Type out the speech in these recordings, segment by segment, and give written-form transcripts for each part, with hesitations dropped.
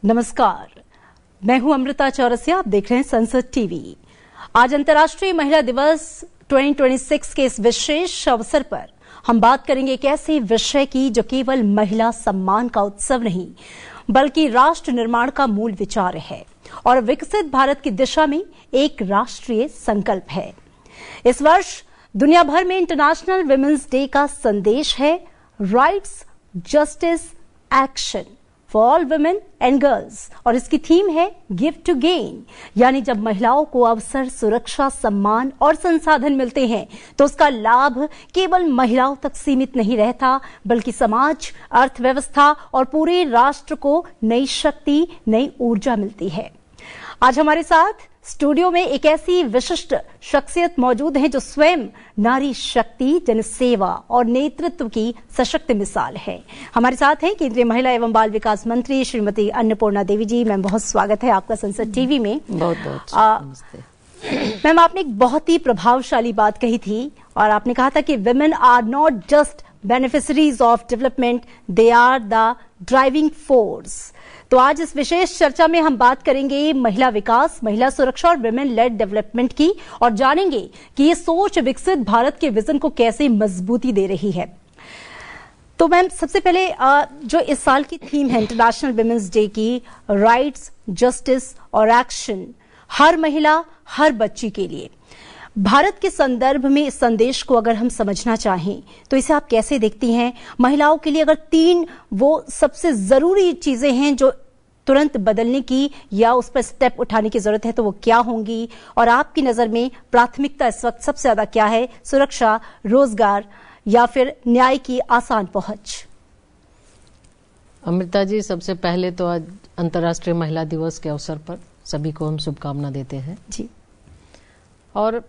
नमस्कार, मैं हूं अमृता चौरसिया। आप देख रहे हैं संसद टीवी। आज अंतर्राष्ट्रीय महिला दिवस 2026 के इस विशेष अवसर पर हम बात करेंगे एक ऐसे विषय की जो केवल महिला सम्मान का उत्सव नहीं बल्कि राष्ट्र निर्माण का मूल विचार है और विकसित भारत की दिशा में एक राष्ट्रीय संकल्प है। इस वर्ष दुनिया भर में इंटरनेशनल विमेंस डे का संदेश है rights, justice, action for all women and girls और इसकी थीम है गिव टू गेन, यानी जब महिलाओं को अवसर, सुरक्षा, सम्मान और संसाधन मिलते हैं तो उसका लाभ केवल महिलाओं तक सीमित नहीं रहता बल्कि समाज, अर्थव्यवस्था और पूरे राष्ट्र को नई शक्ति, नई ऊर्जा मिलती है। आज हमारे साथ स्टूडियो में एक ऐसी विशिष्ट शख्सियत मौजूद है जो स्वयं नारी शक्ति, जनसेवा और नेतृत्व की सशक्त मिसाल है। हमारे साथ हैं केंद्रीय महिला एवं बाल विकास मंत्री श्रीमती अन्नपूर्णा देवी जी। मैम, बहुत स्वागत है आपका संसद टीवी में। बहुत नमस्ते। मैम, आपने एक बहुत ही प्रभावशाली बात कही थी और आपने कहा था कि women are not just beneficiaries of development, they are the driving force. तो आज इस विशेष चर्चा में हम बात करेंगे महिला विकास, महिला सुरक्षा और विमेन लेड डेवलपमेंट की और जानेंगे कि ये सोच विकसित भारत के विजन को कैसे मजबूती दे रही है। तो मैम, सबसे पहले जो इस साल की थीम है इंटरनेशनल विमेंस डे की, राइट्स, जस्टिस और एक्शन, हर महिला, हर बच्ची के लिए, भारत के संदर्भ में इस संदेश को अगर हम समझना चाहें तो इसे आप कैसे देखती हैं? महिलाओं के लिए अगर 3 वो सबसे जरूरी चीजें हैं जो तुरंत बदलने की या उस पर स्टेप उठाने की जरूरत है तो वो क्या होंगी? और आपकी नजर में प्राथमिकता इस वक्त सबसे ज्यादा क्या है? सुरक्षा, रोजगार या फिर न्याय की आसान पहुंच? अमृता जी, सबसे पहले तो आज अंतर्राष्ट्रीय महिला दिवस के अवसर पर सभी को हम शुभकामना देते हैं जी। और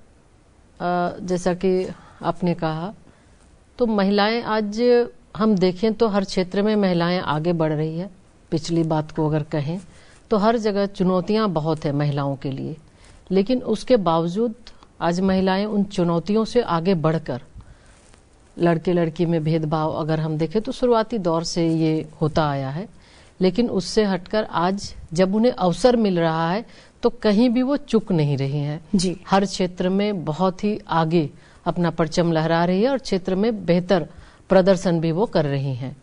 जैसा कि आपने कहा तो महिलाएं आज हम देखें तो हर क्षेत्र में महिलाएं आगे बढ़ रही है। पिछली बात को अगर कहें तो हर जगह चुनौतियां बहुत है महिलाओं के लिए, लेकिन उसके बावजूद आज महिलाएं उन चुनौतियों से आगे बढ़कर, लड़के लड़की में भेदभाव अगर हम देखें तो शुरुआती दौर से ये होता आया है, लेकिन उससे हटकर आज जब उन्हें अवसर मिल रहा है तो कहीं भी वो चुक नहीं रही हैं जी। हर क्षेत्र में बहुत ही आगे अपना परचम लहरा रही है और क्षेत्र में बेहतर प्रदर्शन भी वो कर रही हैं।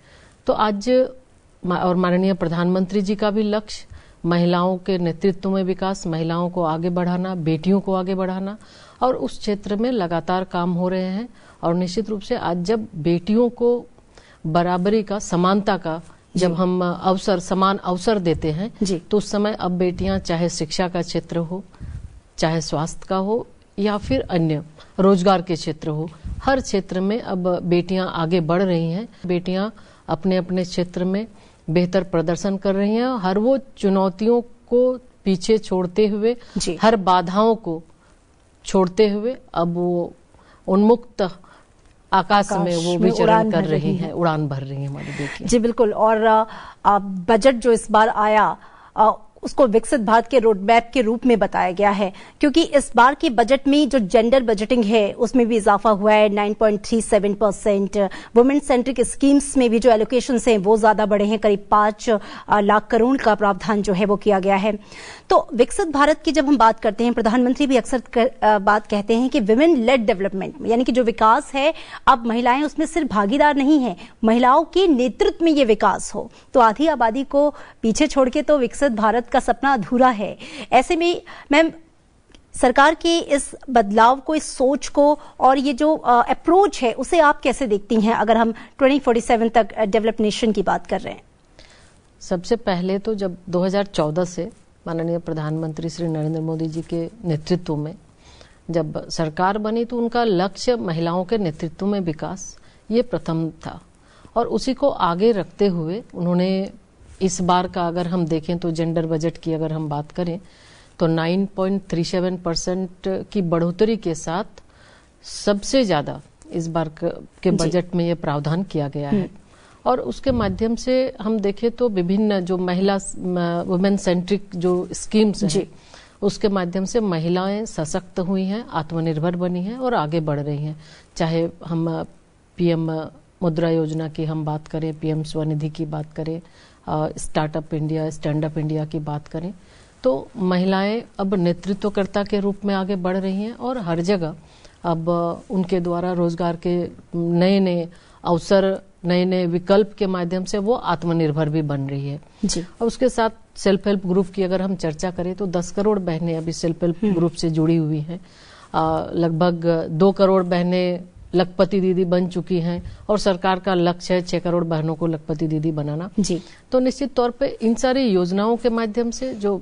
तो आज और माननीय प्रधानमंत्री जी का भी लक्ष्य महिलाओं के नेतृत्व में विकास, महिलाओं को आगे बढ़ाना, बेटियों को आगे बढ़ाना, और उस क्षेत्र में लगातार काम हो रहे हैं। और निश्चित रूप से आज जब बेटियों को बराबरी का, समानता का जब हम समान अवसर देते हैं तो उस समय अब बेटियां चाहे शिक्षा का क्षेत्र हो, चाहे स्वास्थ्य का हो या फिर अन्य रोजगार के क्षेत्र हो, हर क्षेत्र में अब बेटियां आगे बढ़ रही हैं। बेटियां अपने अपने क्षेत्र में बेहतर प्रदर्शन कर रही हैं। हर वो चुनौतियों को पीछे छोड़ते हुए, हर बाधाओं को छोड़ते हुए अब वो उन्मुक्त आकाश में वो विचरण कर रही हैं, उड़ान भर रही हैं हमारी बेटियां। जी बिल्कुल। और बजट जो इस बार आया उसको विकसित भारत के रोड मैप के रूप में बताया गया है, क्योंकि इस बार के बजट में जो जेंडर बजटिंग है उसमें भी इजाफा हुआ है 9.37%। वुमेन सेंट्रिक स्कीम्स में भी जो एलोकेशंस हैं वो ज्यादा बढ़े हैं, करीब 5 लाख करोड़ का प्रावधान जो है वो किया गया है। तो विकसित भारत की जब हम बात करते हैं, प्रधानमंत्री भी अक्सर बात कहते हैं कि विमेन लेड डेवलपमेंट, यानी कि जो विकास है अब महिलाएं उसमें सिर्फ भागीदार नहीं है, महिलाओं के नेतृत्व में ये विकास हो। तो आधी आबादी को पीछे छोड़ के तो विकसित भारत का सपना अधूरा है। ऐसे में मैम, सरकार के इस बदलाव को, इस सोच को और ये जो अप्रोच है उसे आप कैसे देखती हैं अगर हम 2047 तक डेवलप नेशन की बात कर रहे हैं? सबसे पहले तो जब 2014 से माननीय प्रधानमंत्री श्री नरेंद्र मोदी जी के नेतृत्व में जब सरकार बनी तो उनका लक्ष्य महिलाओं के नेतृत्व में विकास, ये प्रथम था। और उसी को आगे रखते हुए उन्होंने इस बार का अगर हम देखें तो जेंडर बजट की अगर हम बात करें तो 9.37% की बढ़ोतरी के साथ सबसे ज्यादा इस बार के बजट में ये प्रावधान किया गया है। और उसके माध्यम से हम देखें तो विभिन्न जो महिला वुमेन सेंट्रिक जो स्कीम्स हैं उसके माध्यम से महिलाएं सशक्त हुई हैं, आत्मनिर्भर बनी हैं और आगे बढ़ रही हैं। चाहे हम पीएम मुद्रा योजना की हम बात करें, पीएम स्वनिधि की बात करें, startup India, stand up India की बात करें तो महिलाएं अब नेतृत्वकर्ता के रूप में आगे बढ़ रही हैं और हर जगह अब उनके द्वारा रोजगार के नए नए अवसर, नए नए विकल्प के माध्यम से वो आत्मनिर्भर भी बन रही है जी। और उसके साथ सेल्फ हेल्प ग्रुप की अगर हम चर्चा करें तो 10 करोड़ बहनें अभी सेल्फ हेल्प ग्रुप से जुड़ी हुई हैं। लगभग 2 करोड़ बहनें लखपति दीदी बन चुकी हैं और सरकार का लक्ष्य है 6 करोड़ बहनों को लखपति दीदी बनाना जी। तो निश्चित तौर पे इन सारी योजनाओं के माध्यम से जो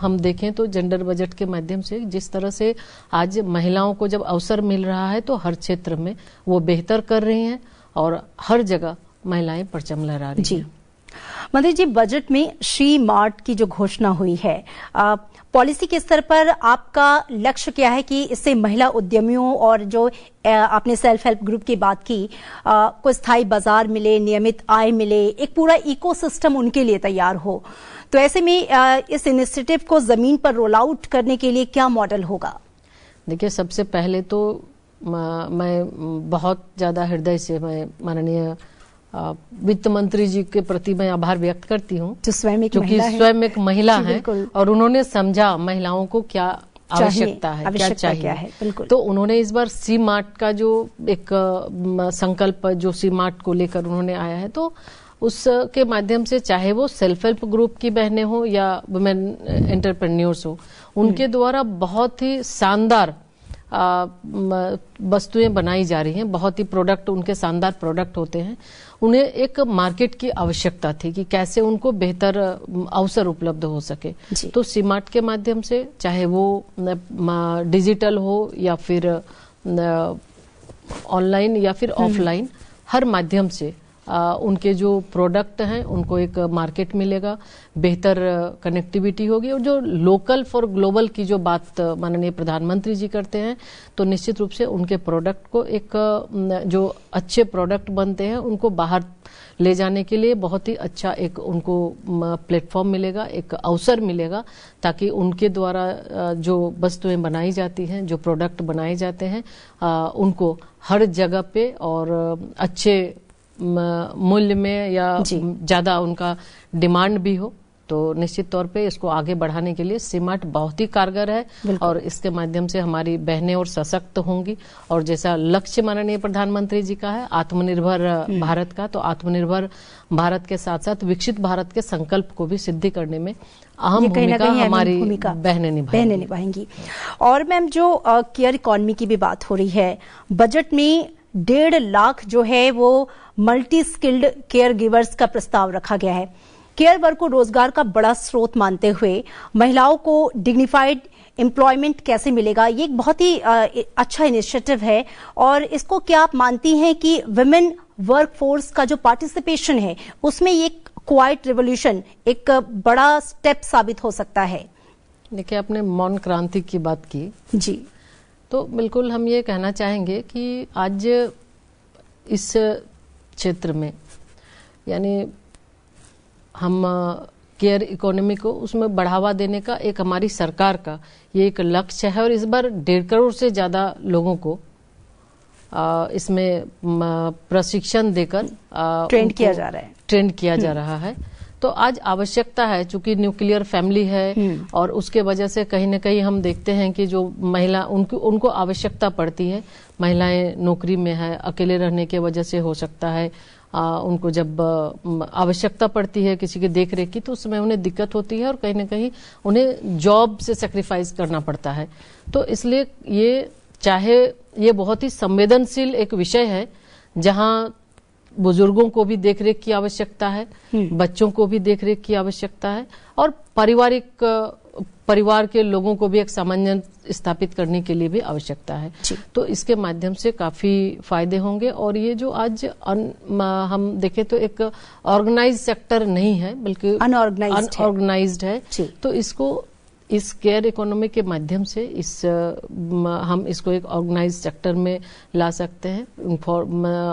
हम देखें तो जेंडर बजट के माध्यम से जिस तरह से आज महिलाओं को जब अवसर मिल रहा है तो हर क्षेत्र में वो बेहतर कर रही हैं और हर जगह महिलाएं परचम लहरा रही जी। हैं। मंत्री जी, बजट में श्री मार्ट की जो घोषणा हुई है, पॉलिसी के स्तर पर आपका लक्ष्य क्या है कि इससे महिला उद्यमियों और जो आपने सेल्फ हेल्प ग्रुप की बात की को स्थायी बाजार मिले, नियमित आय मिले, एक पूरा इकोसिस्टम उनके लिए तैयार हो। तो ऐसे में इस इनिशिएटिव को जमीन पर रोल आउट करने के लिए क्या मॉडल होगा? देखिए, सबसे पहले तो मैं बहुत ज्यादा हृदय से मैं माननीय वित्त मंत्री जी के प्रति मैं आभार व्यक्त करती हूँ जो स्वयं एक महिला है और उन्होंने समझा महिलाओं को क्या आवश्यकता है, क्या चाहिए। बिल्कुल। तो उन्होंने इस बार सी मार्ट का जो एक संकल्प जो सी मार्ट को लेकर उन्होंने आया है तो उसके माध्यम से चाहे वो सेल्फ हेल्प ग्रुप की बहनें हो या वुमेन एंटरप्रेन्योर्स हो, उनके द्वारा बहुत ही शानदार वस्तुएं बनाई जा रही हैं। बहुत ही प्रोडक्ट उनके शानदार प्रोडक्ट होते हैं। उन्हें एक मार्केट की आवश्यकता थी कि कैसे उनको बेहतर अवसर उपलब्ध हो सके। तो सीमार्ट के माध्यम से चाहे वो डिजिटल हो या फिर ऑनलाइन या फिर ऑफलाइन, हर माध्यम से उनके जो प्रोडक्ट हैं उनको एक मार्केट मिलेगा, बेहतर कनेक्टिविटी होगी और जो लोकल फॉर ग्लोबल की जो बात माननीय प्रधानमंत्री जी करते हैं तो निश्चित रूप से उनके प्रोडक्ट को एक जो अच्छे प्रोडक्ट बनते हैं उनको बाहर ले जाने के लिए बहुत ही अच्छा एक उनको प्लेटफॉर्म मिलेगा, एक अवसर मिलेगा ताकि उनके द्वारा जो वस्तुएं बनाई जाती हैं, जो प्रोडक्ट बनाए जाते हैं उनको हर जगह पे और अच्छे मूल्य में या ज्यादा उनका डिमांड भी हो। तो निश्चित तौर पे इसको आगे बढ़ाने के लिए सीमार्ट बहुत ही कारगर है और इसके माध्यम से हमारी बहनें और सशक्त होंगी और जैसा लक्ष्य माननीय प्रधानमंत्री जी का है आत्मनिर्भर भारत का, तो आत्मनिर्भर भारत के साथ साथ विकसित भारत के संकल्प को भी सिद्धि करने में अहम भूमिका हमारी बहनें निभाएंगी। और मैम, जो केयर इकोनॉमी की भी बात हो रही है, बजट में 1.5 लाख जो है वो मल्टी स्किल्ड केयर गिवर्स का प्रस्ताव रखा गया है। केयर वर्क को रोजगार का बड़ा स्रोत मानते हुए महिलाओं को डिग्निफाइड एम्प्लॉयमेंट कैसे मिलेगा, ये एक बहुत ही अच्छा इनिशिएटिव है। और इसको क्या आप मानती हैं कि वुमेन वर्क फोर्स का जो पार्टिसिपेशन है उसमें ये क्वाइट रिवोल्यूशन एक बड़ा स्टेप साबित हो सकता है? देखिए, आपने मौन क्रांति की बात की जी, तो बिल्कुल हम ये कहना चाहेंगे कि आज इस क्षेत्र में यानी हम केयर इकोनॉमी को उसमें बढ़ावा देने का एक हमारी सरकार का ये एक लक्ष्य है और इस बार 1.5 करोड़ से ज्यादा लोगों को इसमें प्रशिक्षण देकर ट्रेंड किया जा रहा है। तो आज आवश्यकता है, चूंकि न्यूक्लियर फैमिली है और उसके वजह से कहीं न कहीं हम देखते हैं कि जो महिला उनको आवश्यकता पड़ती है, महिलाएं नौकरी में है, अकेले रहने के वजह से हो सकता है उनको जब आवश्यकता पड़ती है किसी की देख रेख की तो उसमें उन्हें दिक्कत होती है और कहीं न कहीं उन्हें जॉब से सैक्रिफाइस करना पड़ता है। तो इसलिए ये बहुत ही संवेदनशील एक विषय है जहां बुजुर्गों को भी देखरेख की आवश्यकता है, बच्चों को भी देखरेख की आवश्यकता है और परिवार के लोगों को भी एक सामंजस्य स्थापित करने के लिए भी आवश्यकता है। तो इसके माध्यम से काफी फायदे होंगे और ये जो आज हम देखें तो एक ऑर्गेनाइज सेक्टर नहीं है बल्कि अनऑर्गेनाइज्ड है। तो इसको इस केयर इकोनॉमी के माध्यम से हम इसको एक ऑर्गेनाइज सेक्टर में ला सकते हैं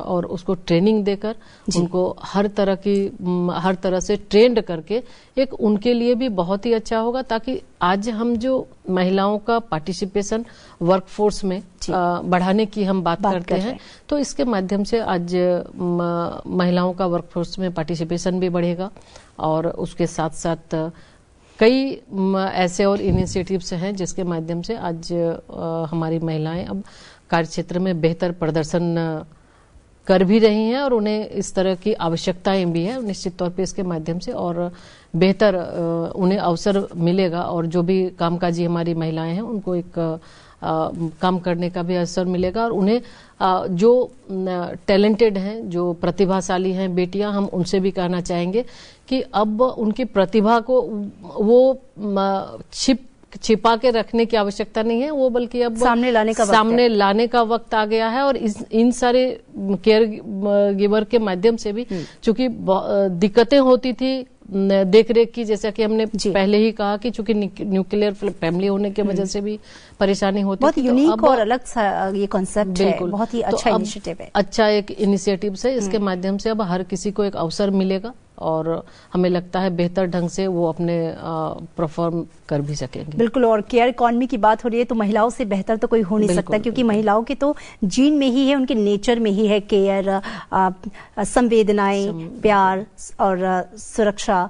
और उसको ट्रेनिंग देकर उनको हर तरह से ट्रेंड करके एक उनके लिए भी बहुत ही अच्छा होगा, ताकि आज हम जो महिलाओं का पार्टिसिपेशन वर्कफोर्स में बढ़ाने की हम बात करते हैं, तो इसके माध्यम से आज महिलाओं का वर्कफोर्स में पार्टिसिपेशन भी बढ़ेगा और उसके साथ साथ कई ऐसे और इनिशिएटिव्स हैं जिसके माध्यम से आज हमारी महिलाएं अब कार्य क्षेत्र में बेहतर प्रदर्शन कर भी रही हैं और उन्हें इस तरह की आवश्यकताएं भी है निश्चित तौर पे इसके माध्यम से, और बेहतर उन्हें अवसर मिलेगा और जो भी कामकाजी हमारी महिलाएं हैं उनको एक काम करने का भी अवसर मिलेगा और उन्हें जो टैलेंटेड हैं, जो प्रतिभाशाली हैं बेटियां, हम उनसे भी कहना चाहेंगे कि अब उनकी प्रतिभा को वो छिपा के रखने की आवश्यकता नहीं है, वो बल्कि अब सामने लाने का वक्त आ गया है। और इन सारे केयर गिवर के माध्यम से भी चूंकि दिक्कतें होती थी देख रेख की, जैसा कि हमने पहले ही कहा कि चूंकि न्यूक्लियर फैमिली होने की वजह से भी परेशानी होती थी। बहुत यूनिक और अलग सा ये कॉन्सेप्ट है, बहुत ही अच्छा इनिशिएटिव है, अच्छा एक इनिशिएटिव है। इसके माध्यम से अब हर किसी को एक अवसर मिलेगा और हमें लगता है बेहतर ढंग से वो अपने परफॉर्म कर भी सकेंगे। बिल्कुल, और केयर इकोनॉमी की बात हो रही है तो महिलाओं से बेहतर तो कोई हो नहीं सकता, क्योंकि महिलाओं के तो जीन में ही है, उनके नेचर में ही है केयर, संवेदनाएं, प्यार और सुरक्षा।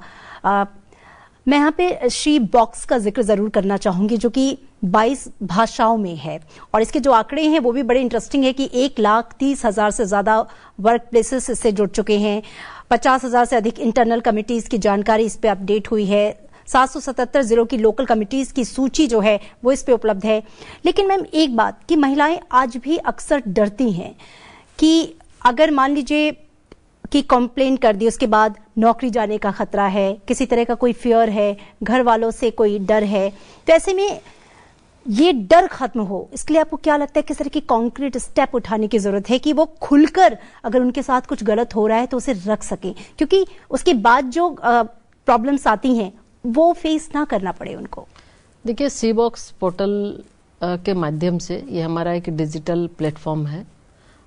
मैं यहाँ पे शी बॉक्स का जिक्र जरूर करना चाहूंगी जो कि 22 भाषाओं में है, और इसके जो आंकड़े हैं वो भी बड़े इंटरेस्टिंग है कि 1,30,000 से ज्यादा वर्क प्लेसेस इससे जुड़ चुके हैं, 50,000 से अधिक इंटरनल कमिटीज की जानकारी इस पे अपडेट हुई है, 777 जिलों की लोकल कमिटीज की सूची जो है वो इस पे उपलब्ध है। लेकिन मैम एक बात कि महिलाएं आज भी अक्सर डरती हैं कि अगर मान लीजिए कि कंप्लेन कर दी, उसके बाद नौकरी जाने का खतरा है, किसी तरह का कोई फियर है, घर वालों से कोई डर है, तो ऐसे में ये डर खत्म हो, इसके लिए आपको क्या लगता है किस तरह की कॉन्क्रीट स्टेप उठाने की जरूरत है कि वो खुलकर अगर उनके साथ कुछ गलत हो रहा है तो उसे रख सके, क्योंकि उसके बाद जो प्रॉब्लम्स आती हैं वो फेस ना करना पड़े उनको? देखिए, सी बॉक्स पोर्टल के माध्यम से ये हमारा एक डिजिटल प्लेटफॉर्म है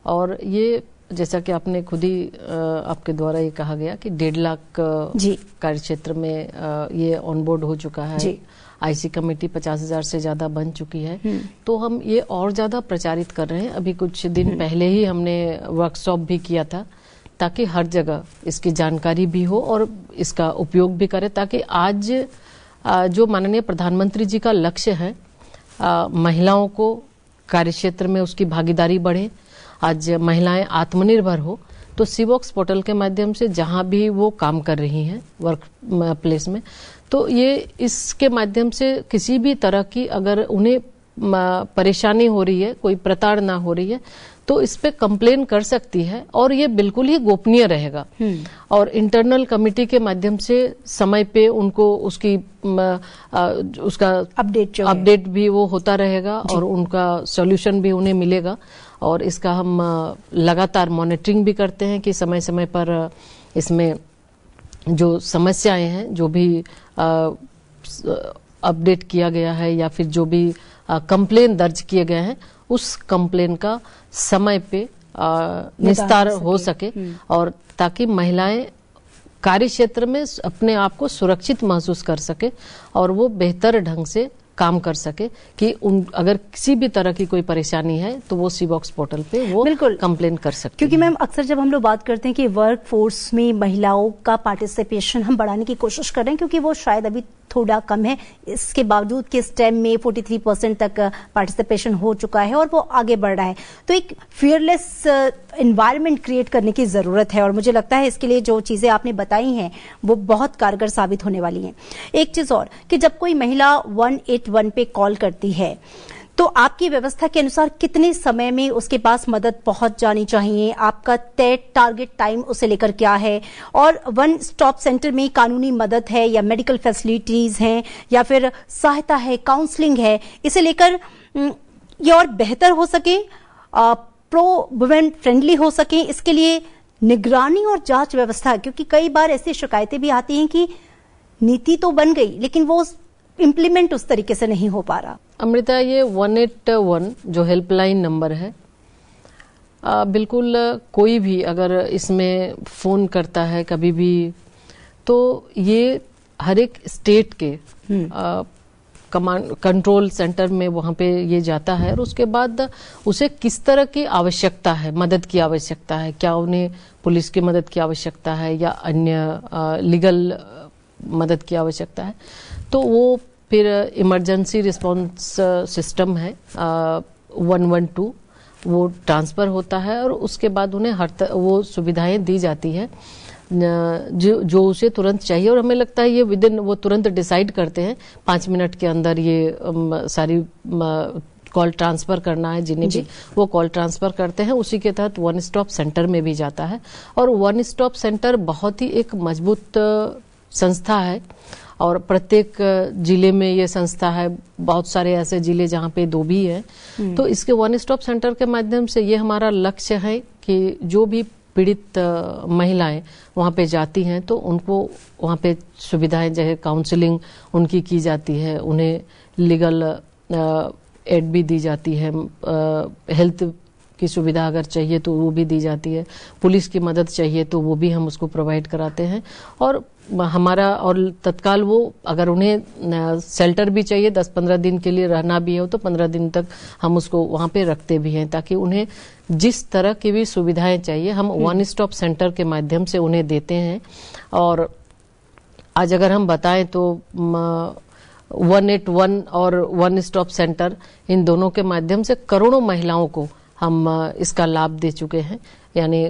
और ये जैसा कि आपने खुद ही आपके द्वारा ये कहा गया कि 1.5 लाख कार्य क्षेत्र में ये ऑनबोर्ड हो चुका है। आईसी कमेटी 50,000 से ज्यादा बन चुकी है, तो हम ये और ज्यादा प्रचारित कर रहे हैं। अभी कुछ दिन पहले ही हमने वर्कशॉप भी किया था ताकि हर जगह इसकी जानकारी भी हो और इसका उपयोग भी करें, ताकि आज जो माननीय प्रधानमंत्री जी का लक्ष्य है महिलाओं को कार्य क्षेत्र में उसकी भागीदारी बढ़े, आज महिलाएं आत्मनिर्भर हो, तो सी बॉक्स पोर्टल के माध्यम से जहां भी वो काम कर रही हैं वर्क प्लेस में, तो ये इसके माध्यम से किसी भी तरह की अगर उन्हें परेशानी हो रही है, कोई प्रताड़ना हो रही है, तो इस पे कंप्लेन कर सकती है और ये बिल्कुल ही गोपनीय रहेगा। और इंटरनल कमिटी के माध्यम से समय पे उनको उसका अपडेट भी वो होता रहेगा और उनका सॉल्यूशन भी उन्हें मिलेगा। और इसका हम लगातार मॉनिटरिंग भी करते हैं कि समय समय पर इसमें जो समस्याएं हैं, जो भी अपडेट किया गया है या फिर जो भी कंप्लेन दर्ज किए गए हैं, उस कंप्लेन का समय पे निस्तार हो सके और ताकि महिलाएं कार्य क्षेत्र में अपने आप को सुरक्षित महसूस कर सके और वो बेहतर ढंग से काम कर सके कि अगर किसी भी तरह की कोई परेशानी है तो वो सी बॉक्स पोर्टल पे वो बिल्कुल कंप्लेन कर सकते हैं। क्योंकि मैम अक्सर जब हम लोग बात करते हैं कि वर्क फोर्स में महिलाओं का पार्टिसिपेशन हम बढ़ाने की कोशिश कर रहे हैं, क्योंकि वो शायद अभी थोड़ा कम है, इसके बावजूद कि स्टेम में 43% तक पार्टिसिपेशन हो चुका है और वो आगे बढ़ रहा है, तो एक फियरलेस एनवायरनमेंट क्रिएट करने की जरूरत है और मुझे लगता है इसके लिए जो चीजें आपने बताई हैं वो बहुत कारगर साबित होने वाली हैं। एक चीज और कि जब कोई महिला 181 पे कॉल करती है तो आपकी व्यवस्था के अनुसार कितने समय में उसके पास मदद पहुंच जानी चाहिए? आपका तय टारगेट टाइम उसे लेकर क्या है? और वन स्टॉप सेंटर में कानूनी मदद है या मेडिकल फैसिलिटीज हैं या फिर सहायता है, काउंसलिंग है, इसे लेकर ये और बेहतर हो सके, प्रो वुमेन फ्रेंडली हो सके, इसके लिए निगरानी और जांच व्यवस्था, क्योंकि कई बार ऐसी शिकायतें भी आती हैं कि नीति तो बन गई लेकिन वो इम्प्लीमेंट उस तरीके से नहीं हो पा रहा। अमृता, ये 181 जो हेल्पलाइन नंबर है, बिल्कुल कोई भी अगर इसमें फोन करता है कभी भी, तो ये हर एक स्टेट के कमांड कंट्रोल सेंटर में वहां पे ये जाता है और उसके बाद उसे किस तरह की आवश्यकता है, मदद की आवश्यकता है, क्या उन्हें पुलिस की मदद की आवश्यकता है या अन्य लीगल मदद की आवश्यकता है, तो वो फिर इमरजेंसी रिस्पांस सिस्टम है 112, वो ट्रांसफर होता है और उसके बाद उन्हें वो सुविधाएं दी जाती है जो उसे तुरंत चाहिए। और हमें लगता है ये विदिन वो तुरंत डिसाइड करते हैं 5 मिनट के अंदर ये सारी कॉल ट्रांसफर करना है, जिन्हें भी वो कॉल ट्रांसफर करते हैं। उसी के तहत वन स्टॉप सेंटर में भी जाता है और वन स्टॉप सेंटर बहुत ही एक मजबूत संस्था है और प्रत्येक जिले में ये संस्था है। बहुत सारे ऐसे जिले जहाँ पे 2 भी है, तो इसके वन स्टॉप सेंटर के माध्यम से ये हमारा लक्ष्य है कि जो भी पीड़ित महिलाएं वहाँ पे जाती हैं तो उनको वहाँ पे सुविधाएं जैसे काउंसलिंग उनकी की जाती है, उन्हें लीगल एड भी दी जाती है, हेल्थ की सुविधा अगर चाहिए तो वो भी दी जाती है, पुलिस की मदद चाहिए तो वो भी हम उसको प्रोवाइड कराते हैं। और हमारा और तत्काल वो अगर उन्हें शेल्टर भी चाहिए 10-15 दिन के लिए रहना भी हो तो 15 दिन तक हम उसको वहाँ पे रखते भी हैं, ताकि उन्हें जिस तरह की भी सुविधाएं चाहिए हम वन स्टॉप सेंटर के माध्यम से उन्हें देते हैं। और आज अगर हम बताएं तो 181 और वन स्टॉप सेंटर, इन दोनों के माध्यम से करोड़ों महिलाओं को हम इसका लाभ दे चुके हैं। यानी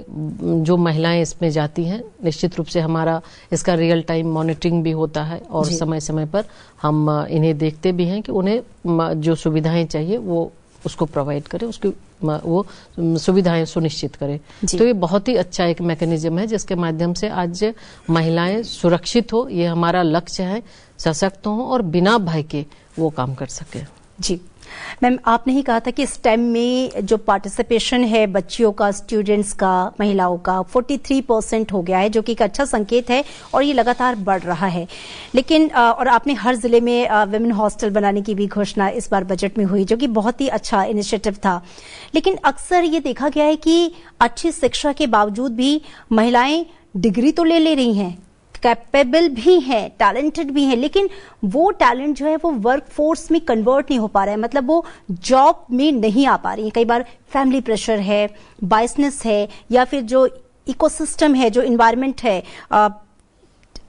जो महिलाएं इसमें जाती हैं, निश्चित रूप से हमारा इसका रियल टाइम मॉनिटरिंग भी होता है और समय समय पर हम इन्हें देखते भी हैं कि उन्हें जो सुविधाएं चाहिए वो उसको प्रोवाइड करें, उसकी वो सुविधाएं सुनिश्चित करें। तो ये बहुत ही अच्छा एक मैकेनिज्म है जिसके माध्यम से आज महिलाएं सुरक्षित हो, ये हमारा लक्ष्य है, सशक्त हो और बिना भय के वो काम कर सके। जी मैम, आपने ही कहा था कि स्टेम में जो पार्टिसिपेशन है बच्चियों का, स्टूडेंट्स का, महिलाओं का 43% हो गया है, जो कि एक अच्छा संकेत है और ये लगातार बढ़ रहा है। लेकिन और आपने हर जिले में वुमेन हॉस्टल बनाने की भी घोषणा इस बार बजट में हुई, जो कि बहुत ही अच्छा इनिशिएटिव था। लेकिन अक्सर ये देखा गया है कि अच्छी शिक्षा के बावजूद भी महिलाएं डिग्री तो ले रही हैं, कैपेबल भी है, टैलेंटेड भी है, लेकिन वो टैलेंट जो है वो वर्क फोर्स में कन्वर्ट नहीं हो पा रहा है, मतलब वो जॉब में नहीं आ पा रही है। कई बार फैमिली प्रेशर है, बायसनेस है, या फिर जो इकोसिस्टम है, जो इन्वायरमेंट है,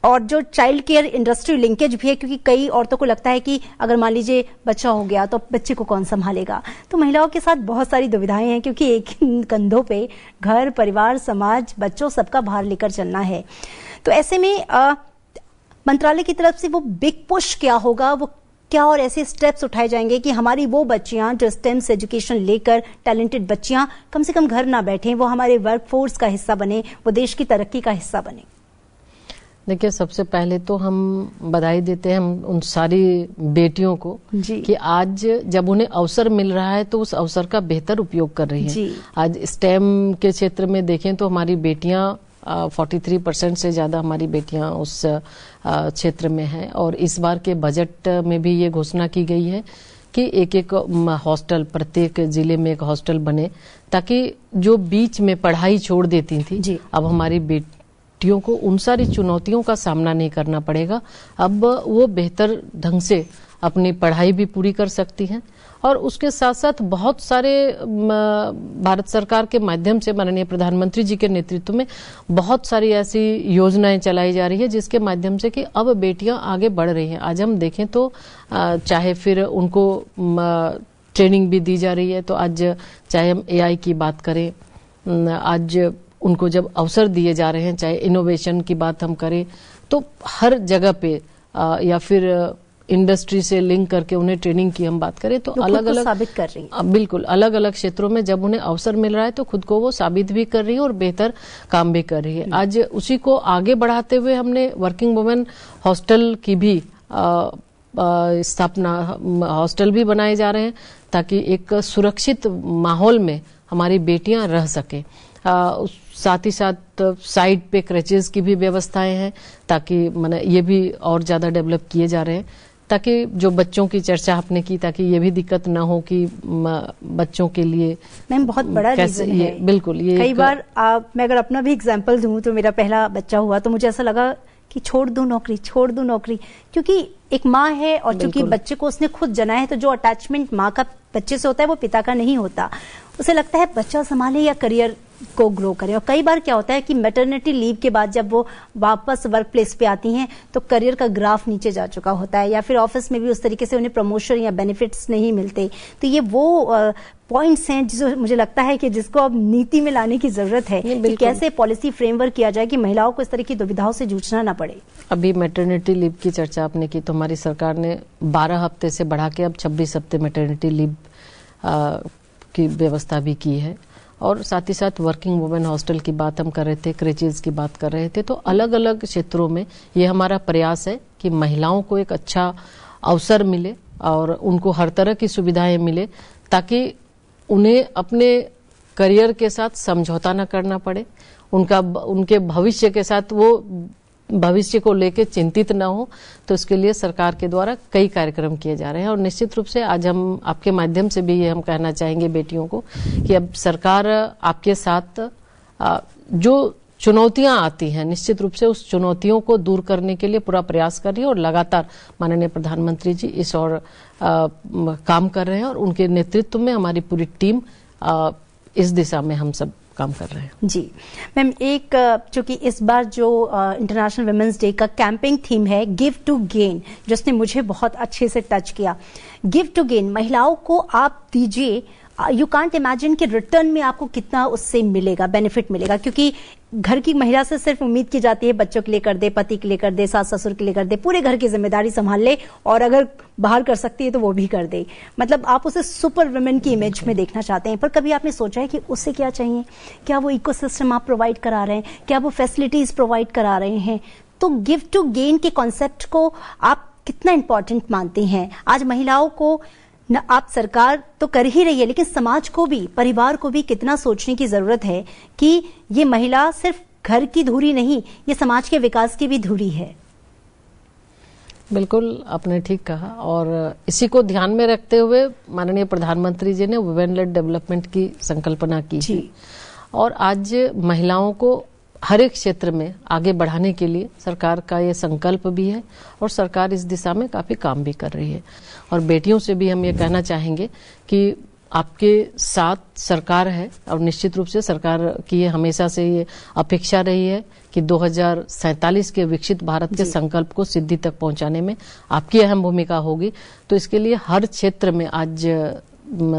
और जो चाइल्ड केयर इंडस्ट्री लिंकेज भी है, क्योंकि कई औरतों को लगता है कि अगर मान लीजिए बच्चा हो गया तो बच्चे को कौन संभालेगा। तो महिलाओं के साथ बहुत सारी दुविधाएं हैं, क्योंकि एक कंधों पे घर, परिवार, समाज, बच्चों सबका भार लेकर चलना है। तो ऐसे में मंत्रालय की तरफ से वो बिग पुश क्या होगा, वो क्या और ऐसे स्टेप्स उठाए जाएंगे कि हमारी वो बच्चियां जो स्टेम से एजुकेशन लेकर टैलेंटेड बच्चियां कम से कम घर ना बैठें, वो हमारे वर्कफोर्स का हिस्सा बने, वो देश की तरक्की का हिस्सा बने? देखिए, सबसे पहले तो हम बधाई देते हैं हम उन सारी बेटियों को कि आज जब उन्हें अवसर मिल रहा है तो उस अवसर का बेहतर उपयोग कर रही हैं। आज स्टेम के क्षेत्र में देखें तो हमारी बेटियां 43% से ज्यादा हमारी बेटियां उस क्षेत्र में हैं। और इस बार के बजट में भी ये घोषणा की गई है कि एक हॉस्टल, प्रत्येक जिले में एक हॉस्टल बने, ताकि जो बीच में पढ़ाई छोड़ देती थी अब हमारी बेटियों को उन सारी चुनौतियों का सामना नहीं करना पड़ेगा। अब वो बेहतर ढंग से अपनी पढ़ाई भी पूरी कर सकती हैं। और उसके साथ साथ बहुत सारे भारत सरकार के माध्यम से माननीय प्रधानमंत्री जी के नेतृत्व में बहुत सारी ऐसी योजनाएं चलाई जा रही है जिसके माध्यम से कि अब बेटियां आगे बढ़ रही हैं। आज हम देखें तो चाहे फिर उनको ट्रेनिंग भी दी जा रही है, तो आज चाहे हम AI की बात करें, आज उनको जब अवसर दिए जा रहे हैं, चाहे इनोवेशन की बात हम करें, तो हर जगह पे या फिर इंडस्ट्री से लिंक करके उन्हें ट्रेनिंग की हम बात करें तो अलग अलग साबित कर रही है। बिल्कुल अलग अलग क्षेत्रों में जब उन्हें अवसर मिल रहा है तो खुद को वो साबित भी कर रही है और बेहतर काम भी कर रही है। आज उसी को आगे बढ़ाते हुए हमने वर्किंग वुमेन हॉस्टल की भी स्थापना, हॉस्टल भी बनाए जा रहे हैं ताकि एक सुरक्षित माहौल में हमारी बेटियां रह सके। साथ ही साथ साइड पे क्रचेस की भी व्यवस्थाएं हैं ताकि ये भी और ज्यादा डेवलप किए जा रहे हैं ताकि जो बच्चों की चर्चा आपने की, ताकि ये भी दिक्कत ना हो कि बच्चों के लिए मैम बहुत बड़ा रीजन है। बिल्कुल, ये कई बार मैं अगर अपना भी एग्जांपल दूं तो मेरा पहला बच्चा हुआ तो मुझे ऐसा लगा कि छोड़ दूं नौकरी, क्योंकि एक माँ है और चूंकि बच्चे को उसने खुद जना है, तो जो अटैचमेंट माँ का बच्चे से होता है वो पिता का नहीं होता। उसे लगता है बच्चा संभाले या करियर को ग्रो करें। और कई बार क्या होता है कि मैटरनिटी लीव के बाद जब वो वापस वर्क प्लेस पे आती हैं तो करियर का ग्राफ नीचे जा चुका होता है, या फिर ऑफिस में भी उस तरीके से उन्हें प्रमोशन या बेनिफिट्स नहीं मिलते। तो ये वो पॉइंट्स हैं जो मुझे लगता है कि जिसको अब नीति में लाने की जरूरत है कि कैसे पॉलिसी फ्रेमवर्क किया जाए कि महिलाओं को इस तरह की दुविधाओं से जूझना ना पड़े। अभी मैटरनिटी लीव की चर्चा आपने की, तो हमारी सरकार ने 12 हफ्ते से बढ़ा के अब 26 हफ्ते मैटरनिटी लीव की व्यवस्था भी की है। और साथ ही साथ वर्किंग वुमेन हॉस्टल की बात हम कर रहे थे, क्रेचेज की बात कर रहे थे। तो अलग अलग क्षेत्रों में ये हमारा प्रयास है कि महिलाओं को एक अच्छा अवसर मिले और उनको हर तरह की सुविधाएं मिले, ताकि उन्हें अपने करियर के साथ समझौता न करना पड़े, उनके भविष्य के साथ वो भविष्य को लेकर चिंतित न हो। तो इसके लिए सरकार के द्वारा कई कार्यक्रम किए जा रहे हैं। और निश्चित रूप से आज हम आपके माध्यम से भी ये हम कहना चाहेंगे बेटियों को कि अब सरकार आपके साथ जो चुनौतियां आती हैं, निश्चित रूप से उस चुनौतियों को दूर करने के लिए पूरा प्रयास कर रही है। और लगातार माननीय प्रधानमंत्री जी इस और काम कर रहे हैं, और उनके नेतृत्व में हमारी पूरी टीम इस दिशा में हम सब काम कर रहे हैं। जी मैम, एक चूंकि इस बार जो इंटरनेशनल वुमेन्स डे का कैंपेन थीम है गिव टू गेन, जिसने मुझे बहुत अच्छे से टच किया। गिव टू गेन, महिलाओं को आप दीजिए, यू कांट इमेजिन कि रिटर्न में आपको कितना उससे मिलेगा, बेनिफिट मिलेगा। क्योंकि घर की महिला से सिर्फ उम्मीद की जाती है बच्चों के लिए कर दे, पति के लिए कर दे, सास ससुर के लिए कर दे, पूरे घर की जिम्मेदारी संभाल ले, और अगर बाहर कर सकती है तो वो भी कर दे। मतलब आप उसे सुपर वुमेन की इमेज में देखना चाहते हैं। पर कभी आपने सोचा है कि उससे क्या चाहिए? क्या वो इकोसिस्टम आप प्रोवाइड करा रहे हैं? क्या वो फैसिलिटीज प्रोवाइड करा रहे हैं? तो गिव टू गेन के कॉन्सेप्ट को आप कितना इंपॉर्टेंट मानते हैं? आज महिलाओं को न आप सरकार तो कर ही रही है, लेकिन समाज को भी, परिवार को भी कितना सोचने की जरूरत है कि ये महिला सिर्फ घर की धुरी नहीं, ये समाज के विकास की भी धुरी है। बिल्कुल, आपने ठीक कहा। और इसी को ध्यान में रखते हुए माननीय प्रधानमंत्री जी ने वुमेन लेड डेवलपमेंट की संकल्पना की है। और आज महिलाओं को हर एक क्षेत्र में आगे बढ़ाने के लिए सरकार का ये संकल्प भी है, और सरकार इस दिशा में काफी काम भी कर रही है। और बेटियों से भी हम ये कहना चाहेंगे कि आपके साथ सरकार है, और निश्चित रूप से सरकार की ये हमेशा से ये अपेक्षा रही है कि 2047 के विकसित भारत के संकल्प को सिद्धि तक पहुंचाने में आपकी अहम भूमिका होगी। तो इसके लिए हर क्षेत्र में आज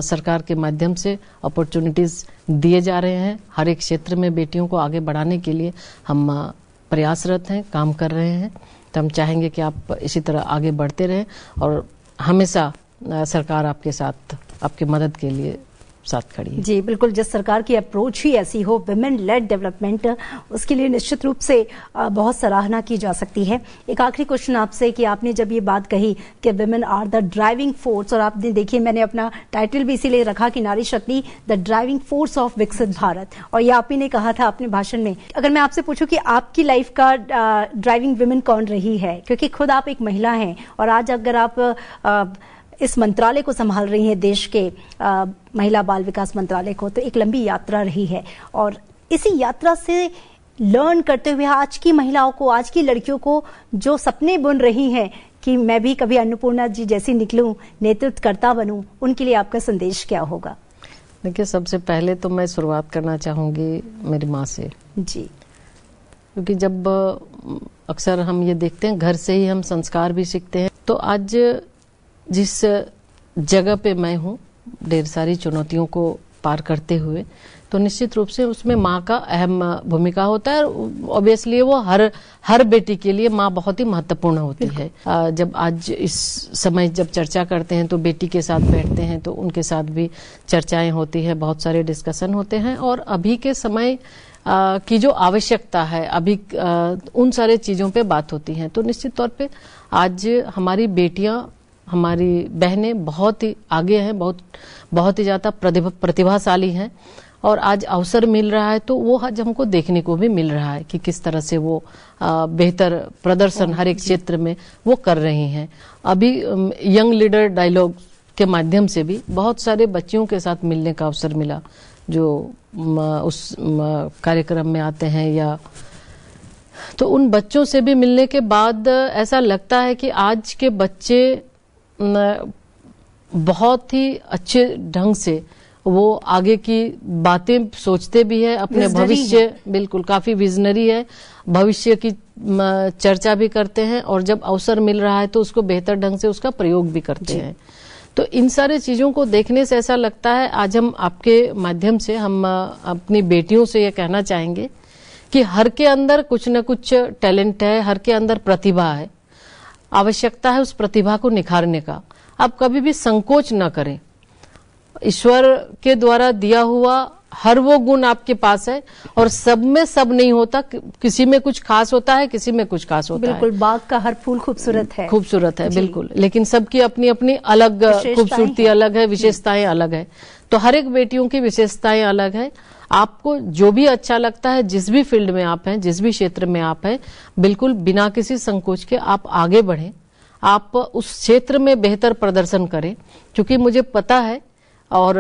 सरकार के माध्यम से अपॉर्चुनिटीज दिए जा रहे हैं। हर एक क्षेत्र में बेटियों को आगे बढ़ाने के लिए हम प्रयासरत हैं, काम कर रहे हैं। तो हम चाहेंगे कि आप इसी तरह आगे बढ़ते रहें, और हमेशा सरकार आपके साथ, आपकी मदद के लिए साथ खड़ी है। जी बिल्कुल, जिस सरकार की अप्रोच ही ऐसी हो, वुमेन लेड डेवलपमेंट, उसके लिए निश्चित रूप से बहुत सराहना की जा सकती है। एक आखिरी क्वेश्चन आपसे कि आपने जब ये बात कही कि women are the driving force, और आपने देखिए मैंने अपना टाइटल भी इसीलिए रखा कि नारी शक्ति द ड्राइविंग फोर्स ऑफ विकसित भारत, और ये आप ही ने कहा था अपने भाषण में। अगर मैं आपसे पूछूं कि आपकी लाइफ का ड्राइविंग वुमेन कौन रही है, क्योंकि खुद आप एक महिला हैं, और आज अगर आप इस मंत्रालय को संभाल रही हैं, देश के महिला बाल विकास मंत्रालय को, तो एक लंबी यात्रा रही है। और इसी यात्रा से लर्न करते हुए आज की महिलाओं को, आज की लड़कियों को जो सपने बुन रही हैं कि मैं भी कभी अन्नपूर्णा जी जैसी निकलूं, नेतृत्वकर्ता बनूं, उनके लिए आपका संदेश क्या होगा? देखिए, सबसे पहले तो मैं शुरुआत करना चाहूंगी मेरी माँ से जी, क्योंकि जब अक्सर हम ये देखते हैं घर से ही हम संस्कार भी सीखते हैं। तो आज जिस जगह पे मैं हूँ, ढेर सारी चुनौतियों को पार करते हुए, तो निश्चित रूप से उसमें माँ का अहम भूमिका होता है। ऑब्वियसली वो हर बेटी के लिए माँ बहुत ही महत्वपूर्ण होती है। जब आज इस समय जब चर्चा करते हैं तो बेटी के साथ बैठते हैं तो उनके साथ भी चर्चाएं होती है, बहुत सारे डिस्कशन होते हैं, और अभी के समय की जो आवश्यकता है, अभी उन सारे चीजों पे बात होती है। तो निश्चित तौर पे आज हमारी बेटियां, हमारी बहनें बहुत ही आगे हैं, बहुत ही ज्यादा प्रतिभाशाली हैं, और आज अवसर मिल रहा है, तो वो आज हमको देखने को भी मिल रहा है कि किस तरह से वो बेहतर प्रदर्शन हर एक क्षेत्र में वो कर रही हैं। अभी यंग लीडर डायलॉग के माध्यम से भी बहुत सारे बच्चियों के साथ मिलने का अवसर मिला जो उस कार्यक्रम में आते हैं, या तो उन बच्चों से भी मिलने के बाद ऐसा लगता है कि आज के बच्चे बहुत ही अच्छे ढंग से वो आगे की बातें सोचते भी है, अपने भविष्य, बिल्कुल काफी विजनरी है, भविष्य की चर्चा भी करते हैं, और जब अवसर मिल रहा है तो उसको बेहतर ढंग से उसका प्रयोग भी करते हैं। तो इन सारे चीजों को देखने से ऐसा लगता है, आज हम आपके माध्यम से हम अपनी बेटियों से ये कहना चाहेंगे कि हर के अंदर कुछ न कुछ टैलेंट है, हर के अंदर प्रतिभा है, आवश्यकता है उस प्रतिभा को निखारने का। आप कभी भी संकोच न करें, ईश्वर के द्वारा दिया हुआ हर वो गुण आपके पास है, और सब में सब नहीं होता, किसी में कुछ खास होता है, किसी में कुछ खास होता है। बिल्कुल, बाग का हर फूल खूबसूरत है, खूबसूरत है, बिल्कुल, लेकिन सबकी अपनी अपनी अलग खूबसूरती अलग है, विशेषताएं अलग है। तो हर एक बेटियों की विशेषताएं अलग है। आपको जो भी अच्छा लगता है, जिस भी फील्ड में आप हैं, जिस भी क्षेत्र में आप हैं, बिल्कुल बिना किसी संकोच के आप आगे बढ़ें, आप उस क्षेत्र में बेहतर प्रदर्शन करें, क्योंकि मुझे पता है, और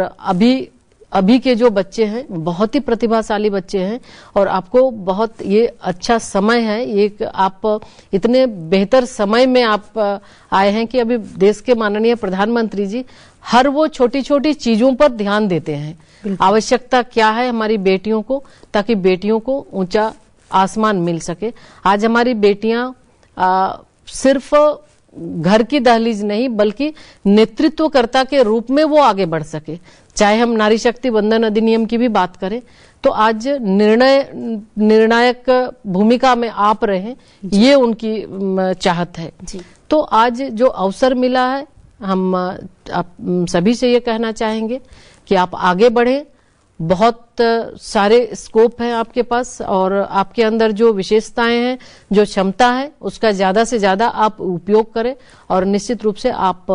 अभी के जो बच्चे हैं बहुत ही प्रतिभाशाली बच्चे हैं, और आपको बहुत ये अच्छा समय है, ये आप इतने बेहतर समय में आप आए हैं कि अभी देश के माननीय प्रधानमंत्री जी हर वो छोटी छोटी चीजों पर ध्यान देते हैं। आवश्यकता क्या है हमारी बेटियों को, ताकि बेटियों को ऊंचा आसमान मिल सके। आज हमारी बेटियां सिर्फ घर की दहलीज नहीं, बल्कि नेतृत्वकर्ता के रूप में वो आगे बढ़ सके। चाहे हम नारी शक्ति वंदन अधिनियम की भी बात करें, तो आज निर्णायक भूमिका में आप रहे, ये उनकी चाहत है। तो आज जो अवसर मिला है, हम आप सभी से ये कहना चाहेंगे कि आप आगे बढ़ें। बहुत सारे स्कोप हैं आपके पास, और आपके अंदर जो विशेषताएं हैं, जो क्षमता है, उसका ज्यादा से ज्यादा आप उपयोग करें, और निश्चित रूप से आप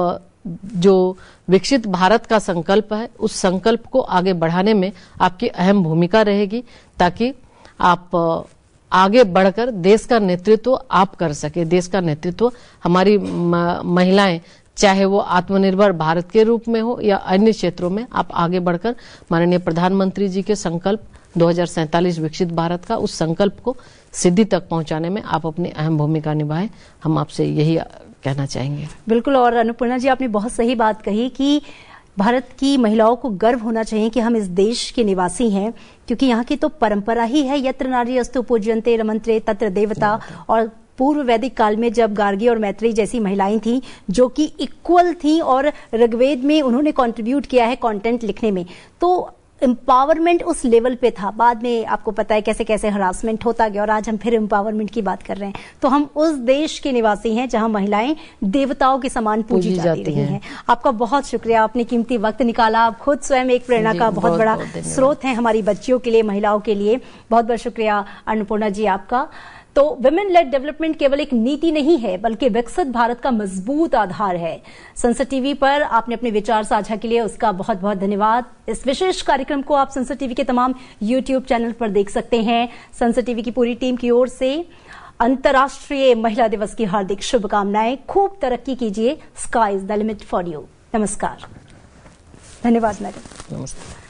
जो विकसित भारत का संकल्प है, उस संकल्प को आगे बढ़ाने में आपकी अहम भूमिका रहेगी, ताकि आप आगे बढ़कर देश का नेतृत्व आप कर सके। देश का नेतृत्व हमारी महिलाएं, चाहे वो आत्मनिर्भर भारत के रूप में हो या अन्य क्षेत्रों में, आप आगे बढ़कर माननीय प्रधानमंत्री जी के संकल्प 2047 विकसित भारत का, उस संकल्प को सिद्धि तक पहुंचाने में आप अपनी अहम भूमिका निभाएं। हम आपसे यही कहना चाहेंगे। बिल्कुल, और अन्नपूर्णा जी आपने बहुत सही बात कही कि भारत की महिलाओं को गर्व होना चाहिए कि हम इस देश के निवासी हैं, क्योंकि यहाँ की तो परंपरा ही है, यत्र नारी अस्तु पूज्यन्ते रमन्ते तत्र देवता। और पूर्व वैदिक काल में जब गार्गी और मैत्रेयी जैसी महिलाएं थीं जो कि इक्वल थीं, और ऋग्वेद में उन्होंने कंट्रीब्यूट किया है कंटेंट लिखने में, तो एम्पावरमेंट उस लेवल पे था। बाद में आपको पता है कैसे कैसे हरासमेंट होता गया, और आज हम फिर एम्पावरमेंट की बात कर रहे हैं। तो हम उस देश के निवासी हैं जहां महिलाएं देवताओं के समान पूजी जाती रही हैं। आपका बहुत शुक्रिया, आपने कीमती वक्त निकाला। आप खुद स्वयं एक प्रेरणा का बहुत बड़ा स्रोत हैं हमारी बच्चियों के लिए, महिलाओं के लिए। बहुत बहुत शुक्रिया अन्नपूर्णा जी आपका। तो विमेन लेड डेवलपमेंट केवल एक नीति नहीं है, बल्कि विकसित भारत का मजबूत आधार है। संसद टीवी पर आपने अपने विचार साझा के लिए उसका बहुत बहुत धन्यवाद। इस विशेष कार्यक्रम को आप संसद टीवी के तमाम यूट्यूब चैनल पर देख सकते हैं। संसद टीवी की पूरी टीम की ओर से अंतर्राष्ट्रीय महिला दिवस की हार्दिक शुभकामनाएं। खूब तरक्की कीजिए। Sky is the limit for you. नमस्कार। धन्यवाद मैडम। नमस्कार।